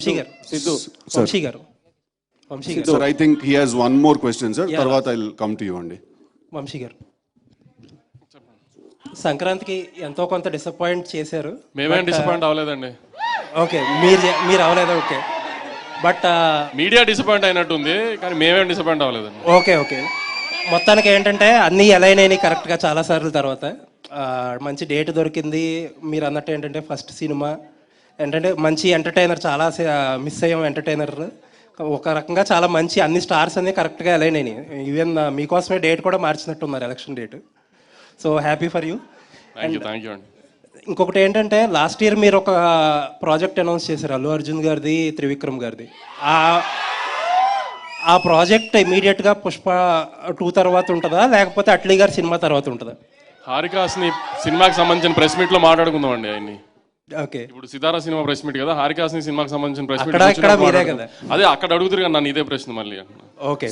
వంశీ గారు సిద్ధు వంశీ గారు వంశీ గారు Sir, I think he has one more question, sir. Yeah. తర్వాత I'll come to you అండి. వంశీ గారు సంక్రాంతికి ఎంతో కొంత డిసప్పాయింట్ చేశారు. మేమేం డిసప్పాయింట్ అవ్వలేదండి. ఓకే, మీరు అవ్వలేదు. ఓకే, బట్ మీడియా డిసప్పాయింట్ అయినట్టుంది, కానీ మేమేం డిసప్పాయింట్ అవ్వలేదండి. ఓకే మొత్తానికి ఏంటంటే అన్నీ అలైన్ అయినాయి కరెక్ట్గా చాలా సార్లు. తర్వాత మంచి డేట్ దొరికింది. మీరు అన్నట్టు ఏంటంటే ఫస్ట్ సినిమా ఏంటంటే మంచి ఎంటర్టైనర్, చాలా మిస్ అయ్యాం ఎంటర్టైనర్. ఒక రకంగా చాలా మంచి అన్ని స్టార్స్ అన్నీ కరెక్ట్గా అలైన్ అయినాయి. ఈవెన్ మీకోసమే డేట్ కూడా మార్చినట్టున్నారు, election date. So happy for you. Thank you అండి. ఇంకొకటి ఏంటంటే లాస్ట్ ఇయర్ మీరు ఒక ప్రాజెక్ట్ అనౌన్స్ చేశారు, అల్లు అర్జున్ గారిది, త్రివిక్రమ్ గారిది. ఆ ప్రాజెక్ట్ ఇమీడియట్గా పుష్ప 2 తర్వాత ఉంటుందా, లేకపోతే అట్లీ గారి సినిమా తర్వాత ఉంటుందా? హారికాస్ని సినిమాకి సంబంధించిన ప్రెస్ మీట్లో మాట్లాడుకుందాం అండి. ఆయన్ని ఓకే, ఇప్పుడు సితారా సినిమా ప్రెస్ మీట్ కదా, హారికాస్ని సినిమాకి సంబంధించిన ప్రెస్ అక్కడ మీరే మీట్ కదా. అదే అక్కడ అడుగుతారు కదా నన్ను ఇదే ప్రశ్న మళ్ళీ. ఓకే.